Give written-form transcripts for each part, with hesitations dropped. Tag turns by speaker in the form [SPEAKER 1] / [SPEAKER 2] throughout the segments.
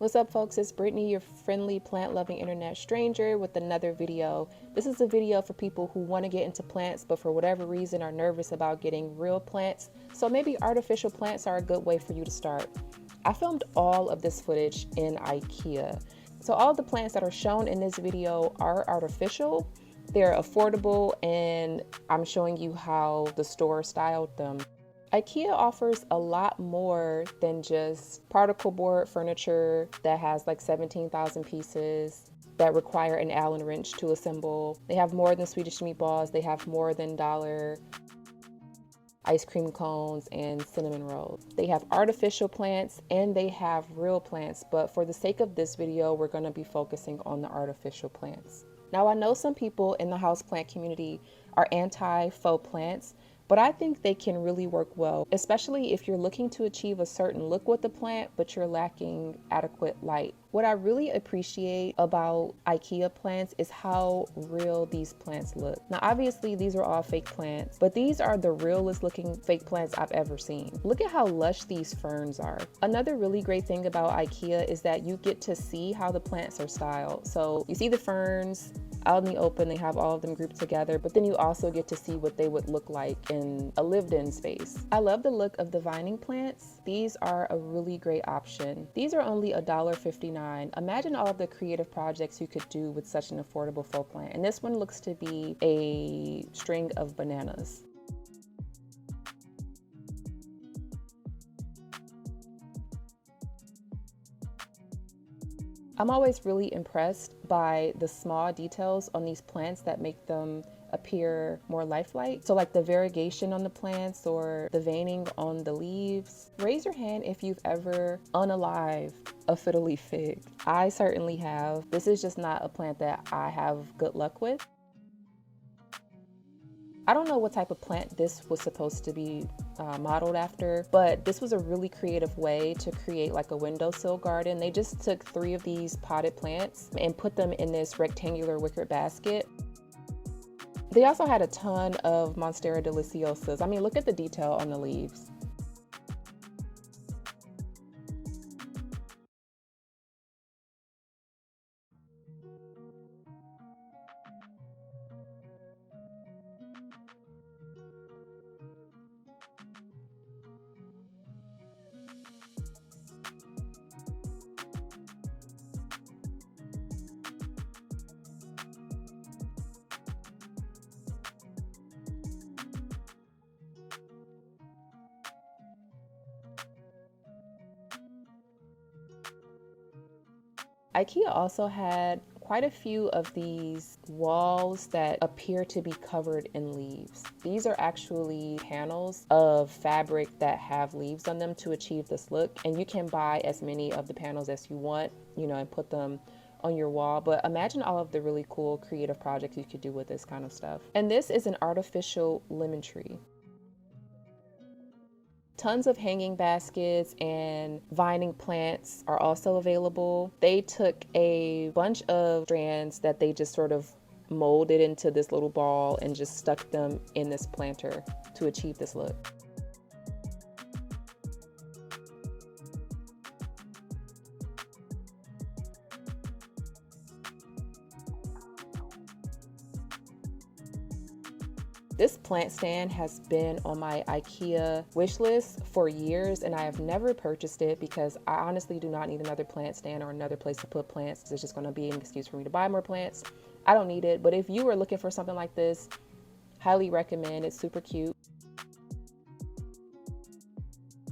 [SPEAKER 1] What's up, folks? It's Brittany, your friendly plant-loving internet stranger with another video. This is a video for people who want to get into plants but for whatever reason are nervous about getting real plants. So maybe artificial plants are a good way for you to start. I filmed all of this footage in IKEA. So all the plants that are shown in this video are artificial. They're affordable, and I'm showing you how the store styled them. IKEA offers a lot more than just particle board furniture that has like 17,000 pieces that require an Allen wrench to assemble. They have more than Swedish meatballs. They have more than dollar ice cream cones and cinnamon rolls. They have artificial plants and they have real plants, but for the sake of this video, we're going to be focusing on the artificial plants. Now, I know some people in the houseplant community are anti-faux plants, but I think they can really work well, especially if you're looking to achieve a certain look with the plant, but you're lacking adequate light. What I really appreciate about IKEA plants is how real these plants look. Now, obviously, these are all fake plants, but these are the realest looking fake plants I've ever seen. Look at how lush these ferns are. Another really great thing about IKEA is that you get to see how the plants are styled. So you see the ferns out in the open, they have all of them grouped together, but then you also get to see what they would look like in a lived-in space. I love the look of the vining plants. These are a really great option. These are only $1.59. Imagine all of the creative projects you could do with such an affordable faux plant. And this one looks to be a string of bananas. I'm always really impressed by the small details on these plants that make them appear more lifelike. So like the variegation on the plants or the veining on the leaves. Raise your hand if you've ever unalived a fiddle leaf fig. I certainly have. This is just not a plant that I have good luck with. I don't know what type of plant this was supposed to be modeled after, but this was a really creative way to create like a windowsill garden. They just took 3 of these potted plants and put them in this rectangular wicker basket. They also had a ton of Monstera deliciosas. I mean, look at the detail on the leaves. IKEA also had quite a few of these walls that appear to be covered in leaves. These are actually panels of fabric that have leaves on them to achieve this look, and you can buy as many of the panels as you want, you know, and put them on your wall. But imagine all of the really cool creative projects you could do with this kind of stuff. And this is an artificial lemon tree. Tons of hanging baskets and vining plants are also available. They took a bunch of strands that they just sort of molded into this little ball and just stuck them in this planter to achieve this look. This plant stand has been on my IKEA wish list for years, and I have never purchased it because I honestly do not need another plant stand or another place to put plants. It's just going to be an excuse for me to buy more plants. I don't need it, but if you are looking for something like this, highly recommend. It's super cute.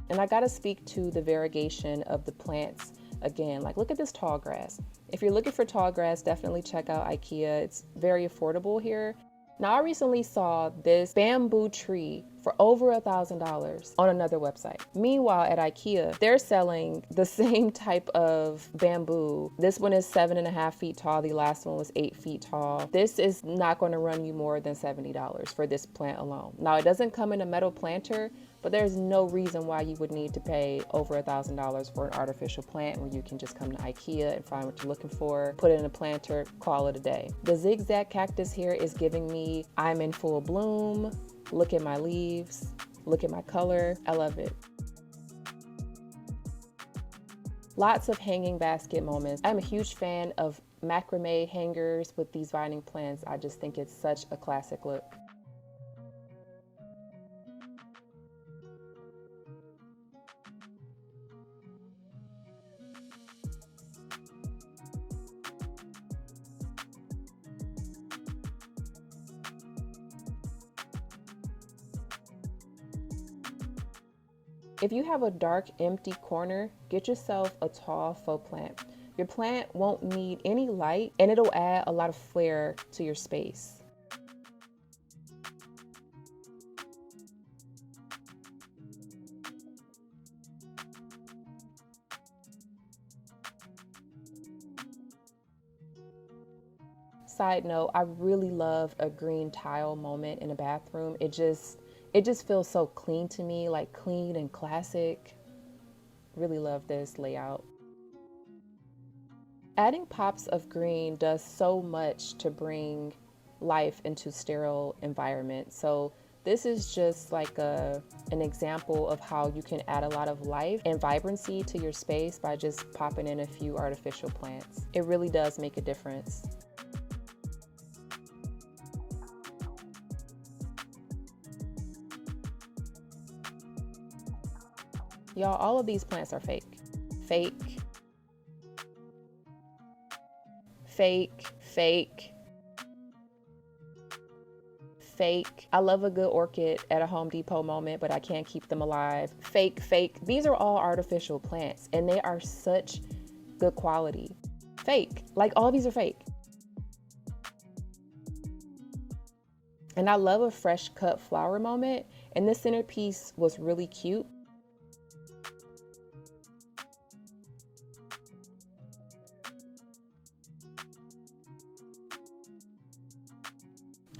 [SPEAKER 1] And I gotta speak to the variegation of the plants again. Like, look at this tall grass. If you're looking for tall grass, definitely check out IKEA. It's very affordable here. Now, I recently saw this bamboo tree for over $1,000 on another website. Meanwhile, at IKEA, they're selling the same type of bamboo. This one is 7.5 feet tall. The last one was 8 feet tall. This is not going to run you more than $70 for this plant alone. Now, it doesn't come in a metal planter, but there's no reason why you would need to pay over $1,000 for an artificial plant when you can just come to IKEA and find what you're looking for, put it in a planter, call it a day. The zigzag cactus here is giving me I'm in full bloom. Look at my leaves, look at my color. I love it. Lots of hanging basket moments. I'm a huge fan of macrame hangers with these vining plants. I just think it's such a classic look. If you have a dark, empty corner, get yourself a tall faux plant. Your plant won't need any light and it'll add a lot of flair to your space. Side note, I really love a green tile moment in a bathroom. It just feels so clean to me, like clean and classic. Really love this layout. Adding pops of green does so much to bring life into sterile environments. So this is just like an example of how you can add a lot of life and vibrancy to your space by just popping in a few artificial plants. It really does make a difference. Y'all, all of these plants are fake. Fake, fake, fake, fake. I love a good orchid at a Home Depot moment, but I can't keep them alive. Fake, fake. These are all artificial plants and they are such good quality. Fake. Like all these are fake. And I love a fresh cut flower moment. And this centerpiece was really cute.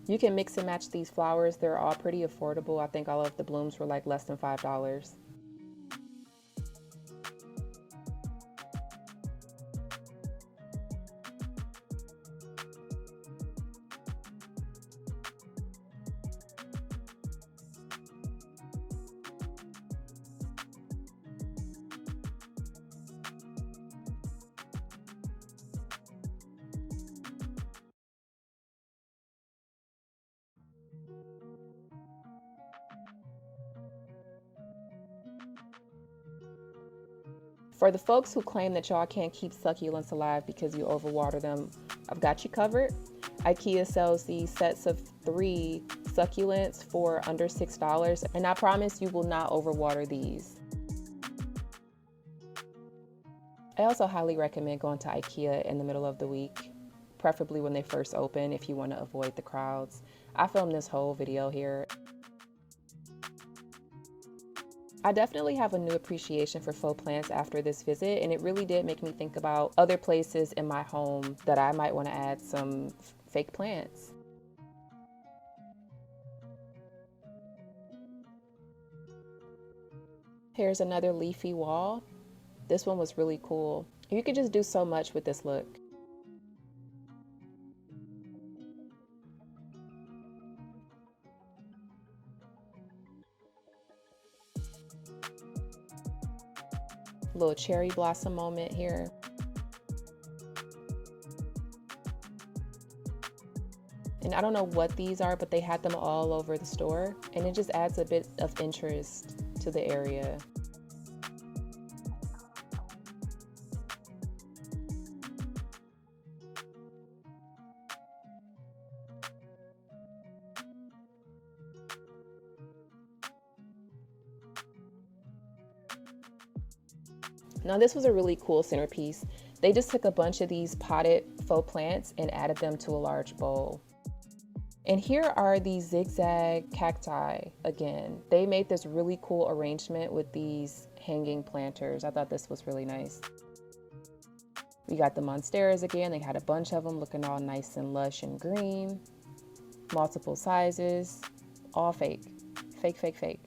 [SPEAKER 1] You can mix and match these flowers. They're all pretty affordable. I think all of the blooms were like less than $5. For the folks who claim that y'all can't keep succulents alive because you overwater them, I've got you covered. IKEA sells these sets of 3 succulents for under $6, and I promise you will not overwater these. I also highly recommend going to IKEA in the middle of the week, preferably when they first open if you want to avoid the crowds. I filmed this whole video here. I definitely have a new appreciation for faux plants after this visit, and it really did make me think about other places in my home that I might want to add some fake plants. Here's another leafy wall. This one was really cool. You could just do so much with this look. Little cherry blossom moment here. And I don't know what these are, but they had them all over the store, and it just adds a bit of interest to the area. Now this was a really cool centerpiece. They just took a bunch of these potted faux plants and added them to a large bowl. And here are these zigzag cacti again. They made this really cool arrangement with these hanging planters. I thought this was really nice. We got the monsteras again. They had a bunch of them looking all nice and lush and green. Multiple sizes, all fake. Fake, fake, fake.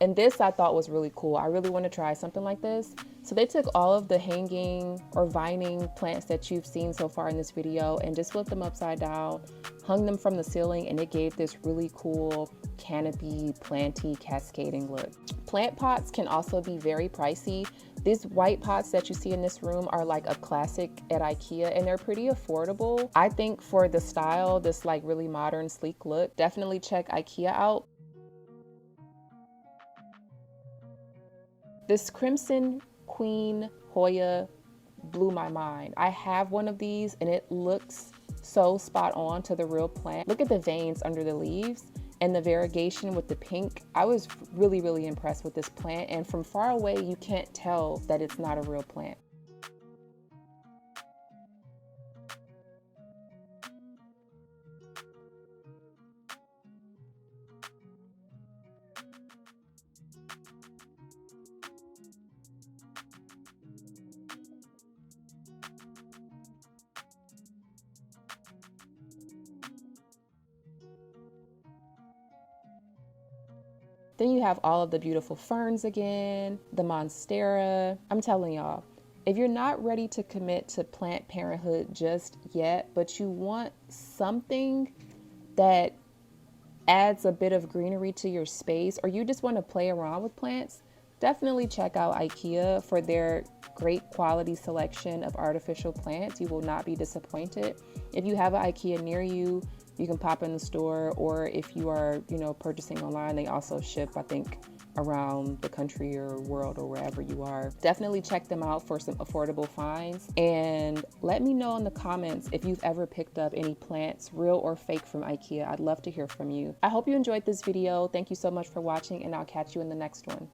[SPEAKER 1] And this I thought was really cool. I really want to try something like this. So they took all of the hanging or vining plants that you've seen so far in this video and just flipped them upside down, hung them from the ceiling, and it gave this really cool canopy, planty, cascading look. Plant pots can also be very pricey. These white pots that you see in this room are like a classic at IKEA, and they're pretty affordable. I think for the style, this like really modern, sleek look, definitely check IKEA out. This Crimson Queen Hoya blew my mind. I have one of these and it looks so spot on to the real plant. Look at the veins under the leaves and the variegation with the pink. I was really impressed with this plant, and from far away you can't tell that it's not a real plant. Then you have all of the beautiful ferns again, the monstera. I'm telling y'all, if you're not ready to commit to plant parenthood just yet, but you want something that adds a bit of greenery to your space, or you just want to play around with plants, definitely check out IKEA for their great quality selection of artificial plants. You will not be disappointed. If you have an IKEA near you, you can pop in the store, or if you are, purchasing online, they also ship, I think, around the country or world or wherever you are. Definitely check them out for some affordable finds, and let me know in the comments if you've ever picked up any plants, real or fake, from IKEA. I'd love to hear from you. I hope you enjoyed this video. Thank you so much for watching, and I'll catch you in the next one.